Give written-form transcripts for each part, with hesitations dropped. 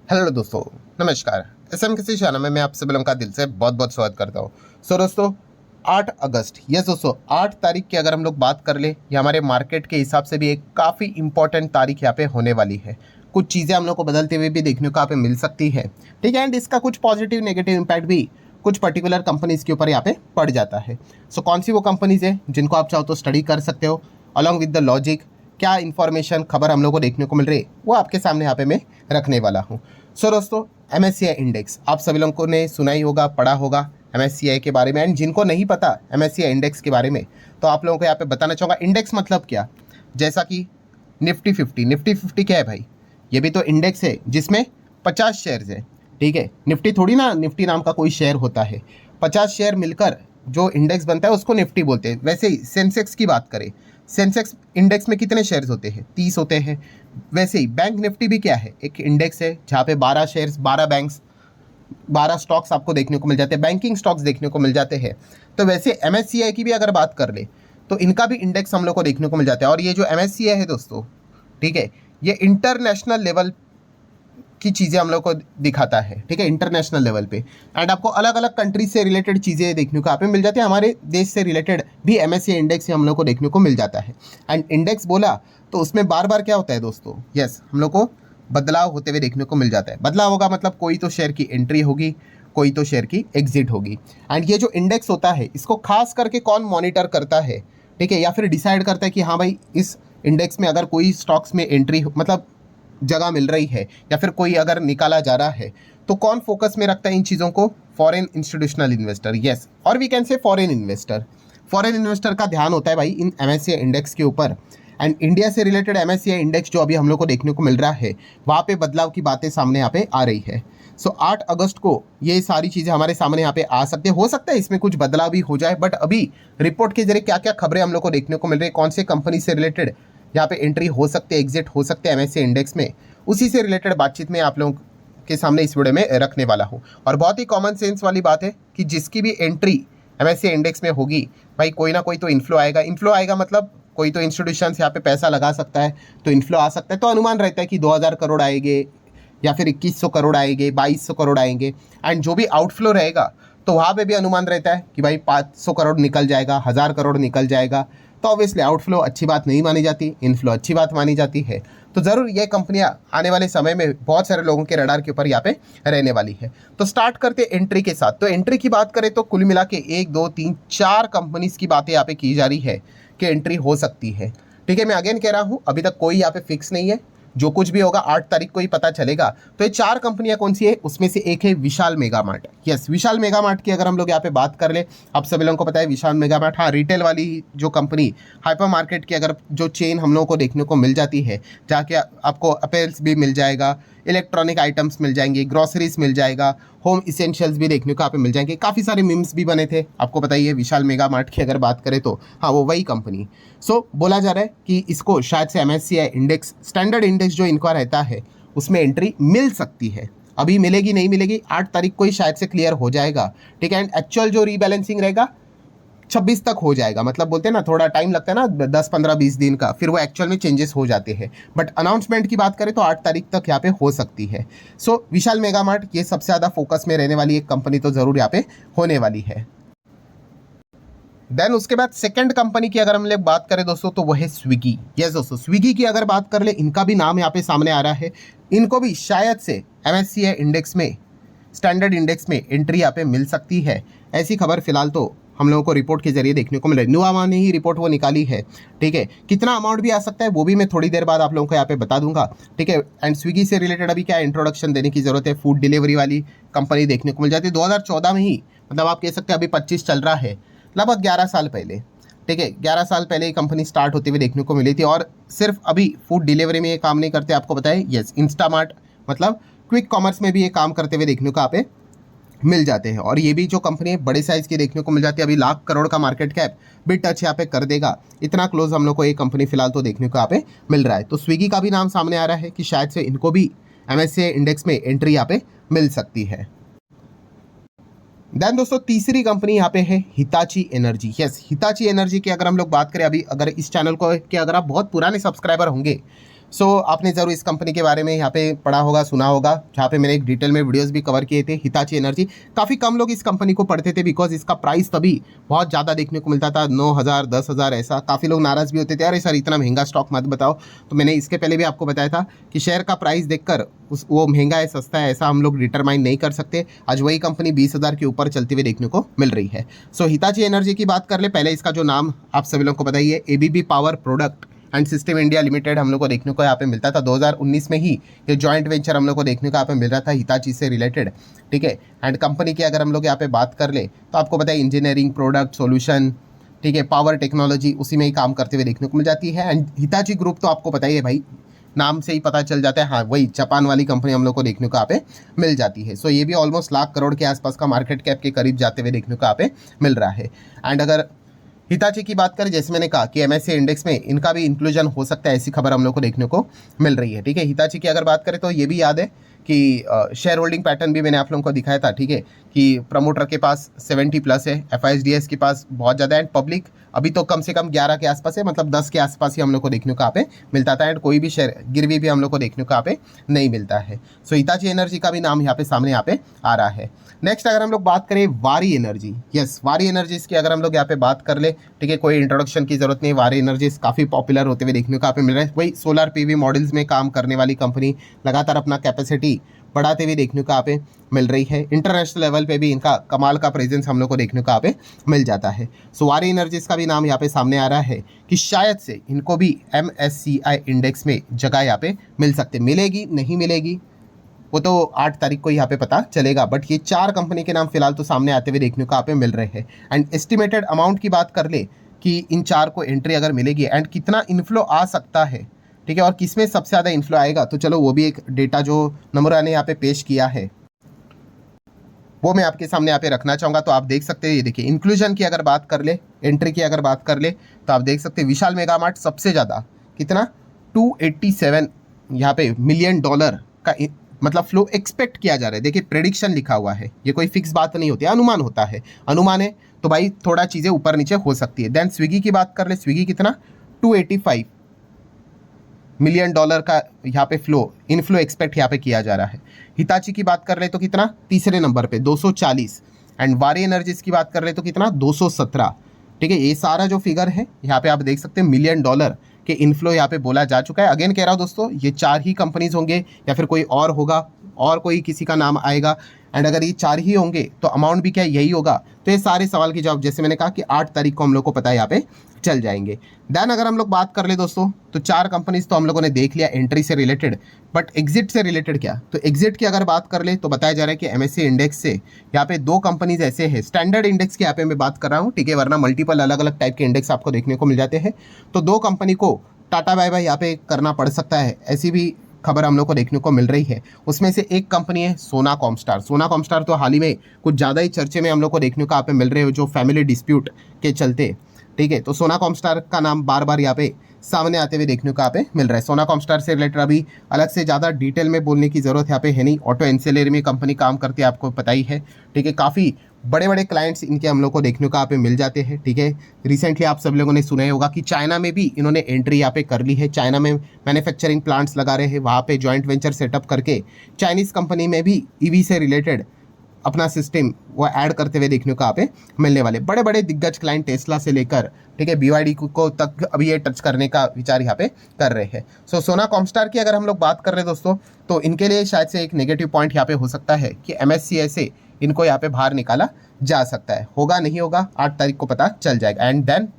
Hello दोस्तों, नमस्कार। SM किसी चैनल में मैं आप सभी लोगों का दिल से बहुत बहुत स्वागत करता हूँ। दोस्तों, 8 अगस्त, यस दोस्तों, 8 तारीख की अगर हम लोग बात कर ले, ये हमारे मार्केट के हिसाब से भी एक काफ़ी इंपॉर्टेंट तारीख यहाँ पे होने वाली है। कुछ चीज़ें हम लोग को बदलते हुए भी देखने को यहाँ पे मिल सकती है, ठीक है। एंड इसका कुछ पॉजिटिव नेगेटिव इम्पैक्ट भी कुछ पर्टिकुलर कंपनीज़ के ऊपर यहाँ पे पड़ जाता है। कौन सी वो कंपनीज़ है जिनको आप चाहो तो स्टडी कर सकते हो अलॉन्ग विद द लॉजिक। क्या इन्फॉर्मेशन खबर हम लोग को देखने को मिल रही है वो आपके सामने यहाँ पे मैं रखने वाला हूँ। दोस्तों, MSCI इंडेक्स आप सभी लोगों ने सुना ही होगा, पढ़ा होगा MSCI के बारे में। एंड जिनको नहीं पता MSCI इंडेक्स के बारे में, तो आप लोगों को यहाँ पे बताना चाहूँगा इंडेक्स मतलब क्या। जैसा कि निफ्टी 50 क्या है भाई, ये भी तो इंडेक्स है जिसमें 50 शेयर्स है, ठीक है। निफ्टी थोड़ी ना निफ्टी नाम का कोई शेयर होता है, 50 शेयर मिलकर जो इंडेक्स बनता है उसको निफ्टी बोलते हैं। वैसे ही सेंसेक्स की बात करें, सेंसेक्स इंडेक्स में कितने शेयर्स होते हैं? 30 होते हैं। वैसे ही बैंक निफ्टी भी क्या है, एक इंडेक्स है जहाँ पे 12 शेयर्स, 12 बैंक्स, 12 स्टॉक्स आपको देखने को मिल जाते हैं, बैंकिंग स्टॉक्स देखने को मिल जाते हैं। तो वैसे MSCI की भी अगर बात कर ले तो इनका भी इंडेक्स हम लोग को देखने को मिल जाता है। और ये जो MSCI है दोस्तों, ठीक है, ये इंटरनेशनल लेवल की चीज़ें हम लोग को दिखाता है, ठीक है, इंटरनेशनल लेवल पे। एंड आपको अलग अलग कंट्रीज से रिलेटेड चीज़ें देखने को यहाँ पे मिल जाती है। हमारे देश से रिलेटेड भी MSCI इंडेक्स हम लोग को देखने को मिल जाता है। एंड इंडेक्स बोला तो उसमें बार बार क्या होता है दोस्तों, यस, हम लोग को बदलाव होते हुए देखने को मिल जाता है। बदलाव होगा मतलब कोई तो शेयर की एंट्री होगी, कोई तो शेयर की एग्जिट होगी। एंड ये जो इंडेक्स होता है इसको खास करके कौन मॉनिटर करता है, ठीक है, या फिर डिसाइड करता है कि हाँ भाई इस इंडेक्स में अगर कोई स्टॉक्स में एंट्री मतलब जगह मिल रही है या फिर कोई अगर निकाला जा रहा है, तो कौन फोकस में रखता है इन चीज़ों को? फॉरेन इंस्टीट्यूशनल इन्वेस्टर, यस, और we can say foreign investor. Foreign investor का ध्यान होता है भाई इन MSCI इंडेक्स के ऊपर। एंड इंडिया से रिलेटेड MSCI इंडेक्स जो अभी हम लोग को देखने को मिल रहा है, वहाँ पे बदलाव की बातें सामने यहाँ पे आ रही है। 8 अगस्त को ये सारी चीज़ें हमारे सामने यहाँ पे आ सकते हैं। हो सकता है इसमें कुछ बदलाव भी हो जाए, बट अभी रिपोर्ट के जरिए क्या क्या खबरें हम लोग को देखने को मिल रही है, कौन से कंपनी से रिलेटेड यहाँ पे एंट्री हो सकते हैं, एग्जिट हो सकते हैं MSCI इंडेक्स में, उसी से रिलेटेड बातचीत में आप लोगों के सामने इस वीडियो में रखने वाला हूँ। और बहुत ही कॉमन सेंस वाली बात है कि जिसकी भी एंट्री MSCI इंडेक्स में होगी भाई, कोई ना कोई तो इन्फ्लो आएगा। इन्फ्लो आएगा मतलब कोई तो इंस्टीट्यूशन यहाँ पे पैसा लगा सकता है, तो इन्फ्लो आ सकता है। तो अनुमान रहता है कि 2000 करोड़ आएंगे या फिर 2100 करोड़ आएंगे, 2200 करोड़ आएंगे। एंड जो भी आउटफ्लो रहेगा तो वहाँ पे भी अनुमान रहता है कि भाई 500 करोड़ निकल जाएगा, 1000 करोड़ निकल जाएगा। तो ऑब्वियसली आउटफ्लो अच्छी बात नहीं मानी जाती, इनफ्लो अच्छी बात मानी जाती है। तो ज़रूर ये कंपनियां आने वाले समय में बहुत सारे लोगों के रडार के ऊपर यहाँ पे रहने वाली है। तो स्टार्ट करते एंट्री के साथ। तो एंट्री की बात करें तो कुल मिला के 1 2 3 4 कंपनीज की बातें यहाँ पे की जा रही है कि एंट्री हो सकती है, ठीक है। मैं अगेन कह रहा हूँ अभी तक कोई यहाँ पे फिक्स नहीं है, जो कुछ भी होगा 8 तारीख को ही पता चलेगा। तो ये 4 कंपनियां कौन सी है, उसमें से एक है विशाल मेगा मार्ट। यस, विशाल मेगा मार्ट की अगर हम लोग यहाँ पे बात कर ले, आप सभी लोगों को पता है विशाल मेगा मार्ट, हाँ, रिटेल वाली जो कंपनी, हाइपर मार्केट की अगर जो चेन हम लोगों को देखने को मिल जाती है, जाके आपको अपेल्स भी मिल जाएगा, इलेक्ट्रॉनिक आइटम्स मिल जाएंगे, ग्रॉसरीज मिल जाएगा, होम इसेंशियल्स भी देखने को यहाँ पे मिल जाएंगे। काफ़ी सारे मीम्स भी बने थे, आपको बताइए विशाल मेगा मार्ट की अगर बात करें तो हाँ, वो वही कंपनी। बोला जा रहा है कि इसको शायद से MSCI इंडेक्स, स्टैंडर्ड इंडेक्स जो इनका रहता है, उसमें एंट्री मिल सकती है। अभी मिलेगी नहीं मिलेगी 8 तारीख को ही शायद से क्लियर हो जाएगा, ठीक है। एंड एक्चुअल जो रीबैलेंसिंग रहेगा 26 तक हो जाएगा। मतलब बोलते हैं ना थोड़ा टाइम लगता है ना, 10 15 20 दिन का, फिर वो एक्चुअल में चेंजेस हो जाते हैं। बट अनाउंसमेंट की बात करें तो 8 तारीख तक यहाँ पे हो सकती है। विशाल मेगा मार्ट ये सबसे ज़्यादा फोकस में रहने वाली एक कंपनी तो ज़रूर यहाँ पे होने वाली है। देन उसके बाद सेकंड कंपनी की अगर हम लोग बात करें दोस्तों, तो वो है स्विगी। यस दोस्तों, स्विगी की अगर बात कर ले, इनका भी नाम यहाँ पे सामने आ रहा है। इनको भी शायद से MSCI इंडेक्स में, स्टैंडर्ड इंडेक्स में एंट्री यहाँ पे मिल सकती है। ऐसी खबर फिलहाल तो हम लोगों को रिपोर्ट के जरिए देखने को मिल रही है। न्यूआमा ने ही रिपोर्ट वो निकाली है, ठीक है। कितना अमाउंट भी आ सकता है वो भी मैं थोड़ी देर बाद आप लोगों को यहाँ पे बता दूंगा, ठीक है। एंड स्विगी से रिलेटेड अभी क्या इंट्रोडक्शन देने की जरूरत है, फूड डिलीवरी वाली कंपनी देखने को मिल जाती है 2014 में ही। मतलब आप कह सकते हैं अभी 25 चल रहा है, लगभग 11 साल पहले, ठीक है, 11 साल पहले ये कंपनी स्टार्ट होते हुए देखने को मिली थी। और सिर्फ अभी फूड डिलीवरी में ये काम नहीं करते, आपको पता है, यस, इंस्टामार्ट मतलब क्विक कॉमर्स में भी ये काम करते हुए देखने को यहाँ पे मिल जाते हैं। और ये भी जो कंपनी है बड़े साइज़ की देखने को मिल जाती है। अभी 1,00,000 करोड़ का मार्केट कैप भी टच यहाँ पे कर देगा, इतना क्लोज हम लोग को ये कंपनी फिलहाल तो देखने को यहाँ पे मिल रहा है। तो स्विगी का भी नाम सामने आ रहा है कि शायद से इनको भी MSCI इंडेक्स में एंट्री यहाँ पे मिल सकती है। देन दोस्तों तीसरी कंपनी यहाँ पे है Hitachi energy. Yes, Hitachi energy की अगर हम लोग बात करें, अभी अगर इस चैनल को के अगर आप बहुत पुराने सब्सक्राइबर होंगे सो आपने ज़रूर इस कंपनी के बारे में यहाँ पे पढ़ा होगा, सुना होगा, जहाँ पे मैंने एक डिटेल में वीडियोस भी कवर किए थे। हिताची एनर्जी, काफ़ी कम लोग इस कंपनी को पढ़ते थे बिकॉज इसका प्राइस तभी बहुत ज़्यादा देखने को मिलता था, 9,000 10,000 ऐसा। काफ़ी लोग नाराज़ भी होते थे, अरे सर इतना महंगा स्टॉक मत बताओ। तो मैंने इसके पहले भी आपको बताया था कि शेयर का प्राइस देखकर वो महंगा है सस्ता है ऐसा हम लोग डिटरमाइन नहीं कर सकते। आज वही कंपनी 20,000 के ऊपर चलती हुई देखने को मिल रही है। सो हिताची एनर्जी की बात कर ले, पहले इसका जो नाम आप सभी लोगों को बताइए, ABB power product and system India limited हम लोग को देखने को यहाँ पे मिलता था। 2019 में ही ये जॉइंट वेंचर हम लोग को देखने को यहाँ पे मिल रहा था हिताची से रिलेटेड, ठीक है। एंड कंपनी की अगर हम लोग यहाँ पे बात कर ले तो आपको पता है इंजीनियरिंग, प्रोडक्ट, सॉल्यूशन, ठीक है, पावर टेक्नोलॉजी उसी में ही काम करते हुए देखने को मिल जाती है। एंड हिताची ग्रुप तो आपको पता ही है भाई, नाम से ही पता चल जाता है, हाँ वही जापान वाली कंपनी हम लोग को देखने को यहाँ पे मिल जाती है। सो ये भी ऑलमोस्ट लाख करोड़ के आसपास का मार्केट कैप के करीब जाते हुए देखने को यहाँ पे मिल रहा है। एंड अगर हिताची की बात करें, जैसे मैंने कहा कि एमएससी इंडेक्स में इनका भी इंक्लूजन हो सकता है, ऐसी खबर हम लोग को देखने को मिल रही है, ठीक है। हिताची की अगर बात करें तो ये भी याद है कि शेयर होल्डिंग पैटर्न भी मैंने आप लोगों को दिखाया था, ठीक है, कि प्रमोटर के पास 70+ है, एफआईएसडीएस के पास बहुत ज़्यादा है, पब्लिक अभी तो कम से कम 11 के आसपास है, मतलब 10 के आसपास ही हम लोग को देखने को यहाँ पे मिलता था। एंड कोई भी शेयर गिरवी भी हम लोग को देखने को यहाँ पे नहीं मिलता है। सो हिताची एनर्जी का भी नाम यहाँ पे सामने यहाँ पे आ रहा है। नेक्स्ट अगर हम लोग बात करें वारी एनर्जी, यस वारी एनर्जीज की अगर हम लोग यहाँ पे बात कर ले, ठीक है, कोई इंट्रोडक्शन की जरूरत नहीं। वारी एनर्जीज काफ़ी पॉपुलर होते हुए देखने को यहाँ पे मिल रहा है। वही सोलर पीवी मॉडल्स में काम करने वाली कंपनी, लगातार अपना कैपेसिटी बढ़ाते हुए देखने को यहाँ पे मिल रही है। इंटरनेशनल लेवल पे भी इनका कमाल का प्रेजेंस हम लोग को देखने को यहाँ पे मिल जाता है। सो वारी एनर्जीज का भी नाम यहाँ पे सामने आ रहा है कि शायद से इनको भी MSCI इंडेक्स में जगह यहाँ पे मिल सकते, मिलेगी नहीं मिलेगी वो तो 8 तारीख को यहाँ पे पता चलेगा। बट ये 4 कंपनी के नाम फिलहाल तो सामने आते हुए देखने को यहाँ पे मिल रहे हैं। एंड एस्टिमेटेड अमाउंट की बात कर ले कि इन 4 को एंट्री अगर मिलेगी एंड कितना इन्फ्लो आ सकता है, ठीक है, और किसमें सबसे ज़्यादा इन्फ्लो आएगा, तो चलो वो भी एक डेटा जो नमूरा ने यहाँ पे पेश किया है वो मैं आपके सामने यहाँ पे रखना चाहूँगा। तो आप देख सकते हैं, ये देखिए इंक्लूजन की अगर बात कर ले, एंट्री की अगर बात कर ले तो आप देख सकते हैं विशाल मेगा मार्ट सबसे ज़्यादा कितना 287 यहाँ पे मिलियन डॉलर का मतलब फ्लो एक्सपेक्ट किया जा रहा है। देखिए प्रेडिक्शन लिखा हुआ है, ये कोई फिक्स बात नहीं होती, अनुमान होता है। अनुमान है तो भाई थोड़ा चीज़ें ऊपर नीचे हो सकती है। देन स्विगी की बात कर ले, स्विगी कितना 285 मिलियन डॉलर का यहाँ पे इनफ्लो एक्सपेक्ट यहाँ पे किया जा रहा है। हिताची की बात कर ले तो कितना तीसरे नंबर पे 240। एंड वारी एनर्जीज की बात कर ले तो कितना 217, ठीक है। ये सारा जो फिगर है यहाँ पे आप देख सकते हैं मिलियन डॉलर के इनफ्लो यहाँ पे बोला जा चुका है। अगेन कह रहा हूँ दोस्तों, ये 4 ही कंपनीज होंगे या फिर कोई और होगा और कोई किसी का नाम आएगा। एंड अगर ये 4 ही होंगे तो अमाउंट भी क्या यही होगा। तो ये सारे सवाल की जवाब जैसे मैंने कहा कि 8 तारीख को हम लोग को पता है यहाँ पे चल जाएंगे। देन अगर हम लोग बात कर ले दोस्तों तो 4 कंपनीज तो हम लोगों ने देख लिया एंट्री से रिलेटेड, बट एग्जिट से रिलेटेड क्या, तो एग्जिट की अगर बात कर ले तो बताया जा रहा है कि एमएससी इंडेक्स से यहाँ पे 2 कंपनीज ऐसे हैं, स्टैंडर्ड इंडेक्स के यहाँ पे मैं बात कर रहा हूँ, ठीक है, वरना मल्टीपल अलग अलग टाइप के इंडेक्स आपको देखने को मिल जाते हैं। तो 2 कंपनी को टाटा बाय बाय यहाँ पे करना पड़ सकता है, ऐसी भी खबर हम लोग को देखने को मिल रही है। उसमें से एक कंपनी है सोना कॉमस्टार। सोना कॉमस्टार तो हाल ही में कुछ ज़्यादा ही चर्चे में हम लोग को देखने को यहाँ पे मिल रहे हो, जो फैमिली डिस्प्यूट के चलते, ठीक है। तो सोना कॉमस्टार का नाम बार बार यहाँ पे सामने आते हुए देखने को यहाँ पे मिल रहा है। सोना कॉमस्टार से रिलेटेड अभी अलग से ज़्यादा डिटेल में बोलने की ज़रूरत यहाँ पे है नहीं। ऑटो एंसिलरी में कंपनी काम करती है, आपको पता ही है, ठीक है। काफ़ी बड़े बड़े क्लाइंट्स इनके हम लोग को देखने को यहाँ पे मिल जाते हैं, ठीक है। रिसेंटली आप सब लोगों ने सुना ही होगा कि चाइना में भी इन्होंने एंट्री यहाँ पे कर ली है। चाइना में मैन्युफैक्चरिंग प्लांट्स लगा रहे हैं, वहाँ पे जॉइंट वेंचर सेटअप करके चाइनीज़ कंपनी में भी ईवी से रिलेटेड अपना सिस्टम वो ऐड करते हुए देखने को यहाँ पे मिलने वाले बड़े बड़े दिग्गज क्लाइंट, टेस्ला से लेकर, ठीक है, BYD को तक अभी ये टच करने का विचार यहाँ पे कर रहे हैं। सो सोना कॉमस्टार की अगर हम लोग बात कर रहे हैं दोस्तों, तो इनके लिए शायद से एक नेगेटिव पॉइंट यहाँ पे हो सकता है कि MSCI से इनको यहाँ पे बाहर निकाला जा सकता है। होगा नहीं होगा 8 तारीख को पता चल जाएगा। एंड देन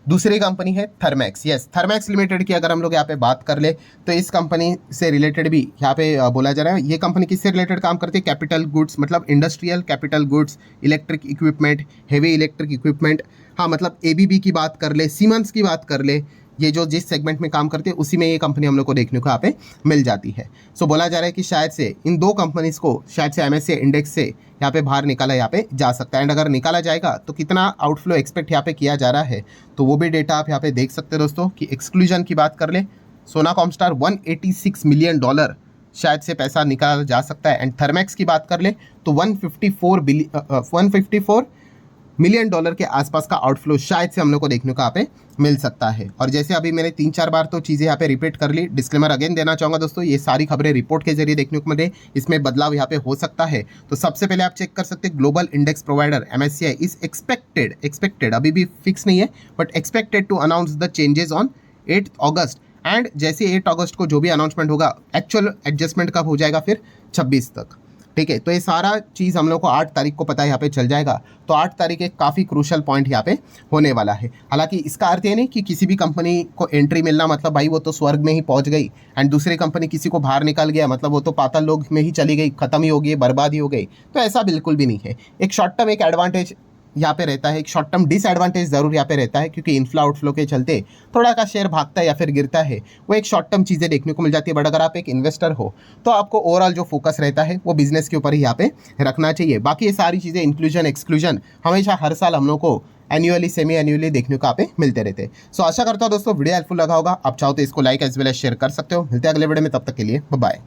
दूसरी कंपनी है थर्मैक्स। यस, थर्मैक्स लिमिटेड की अगर हम लोग यहाँ पे बात कर ले तो इस कंपनी से रिलेटेड भी यहाँ पे बोला जा रहा है। ये कंपनी किससे रिलेटेड काम करती है, कैपिटल गुड्स, मतलब industrial capital goods, electric equipment, heavy electric equipment, हाँ मतलब ABB की बात कर ले, सीमेंस की बात कर ले, ये जो जिस सेगमेंट में काम करते हैं उसी में ये कंपनी हम लोग को देखने को यहाँ पे मिल जाती है। सो बोला जा रहा है कि शायद से इन 2 कंपनीज को शायद से MSCI इंडेक्स से यहाँ पे बाहर निकाला यहाँ पे जा सकता है। एंड अगर निकाला जाएगा तो कितना आउटफ्लो एक्सपेक्ट यहाँ पे किया जा रहा है, तो वो भी डेटा आप यहाँ पे देख सकते हैं दोस्तों। कि एक्सक्लूजन की बात कर ले, सोना कॉमस्टार 186 मिलियन डॉलर शायद से पैसा निकाला जा सकता है। एंड थर्मैक्स की बात कर ले तो 154 मिलियन डॉलर के आसपास का आउटफ्लो शायद से हम लोग को देखने को यहाँ पे मिल सकता है। और जैसे अभी मैंने 3-4 बार तो चीज़ें यहाँ पे रिपीट कर ली, डिस्क्लेमर अगेन देना चाहूँगा दोस्तों, ये सारी खबरें रिपोर्ट के जरिए देखने को मिले, इसमें बदलाव यहाँ पे हो सकता है। तो सबसे पहले आप चेक कर सकते हैं global index provider MSCI is expected अभी भी फिक्स नहीं है, but expected to announce the changes on 8 August. And जैसे 8 अगस्त को जो भी अनाउंसमेंट होगा, एक्चुअल एडजस्टमेंट कब हो जाएगा फिर 26 तक। ठीक है, तो ये सारा चीज़ हम लोग को 8 तारीख को पता है यहाँ पे चल जाएगा। तो 8 तारीख एक काफ़ी क्रूशल पॉइंट यहाँ पे होने वाला है। हालांकि इसका अर्थ ये नहीं कि किसी भी कंपनी को एंट्री मिलना मतलब भाई वो तो स्वर्ग में ही पहुंच गई, एंड दूसरी कंपनी किसी को बाहर निकल गया मतलब वो तो पाताल लोक में ही चली गई, खत्म ही हो गई, बर्बाद ही हो गई। तो ऐसा बिल्कुल भी नहीं है। एक शॉर्ट टर्म एक एडवांटेज यहाँ पे रहता है, एक शॉर्ट टर्म डिसएडवांटेज जरूर यहाँ पे रहता है, क्योंकि इनफ्लो आउटफ्लो के चलते थोड़ा का शेयर भागता है या फिर गिरता है, वो एक शॉर्ट टर्म चीज़ें देखने को मिल जाती है। बट अगर आप एक इन्वेस्टर हो तो आपको ओवरऑल जो फोकस रहता है वो बिजनेस के ऊपर ही यहाँ पे रखना चाहिए। बाकी ये सारी चीज़ें इंक्लूजन एक्सक्लूजन हमेशा हर साल हम लोग को एनुअली सेमी एनुअली देखने को यहाँ पे मिलते रहते हैं। सो आशा करता हूँ दोस्तों वीडियो हेल्पफुल लगा होगा। आप चाहो तो इसको like as well as share कर सकते हो। मिलते हैं अगले वीडियो में, तब तक के लिए बाय।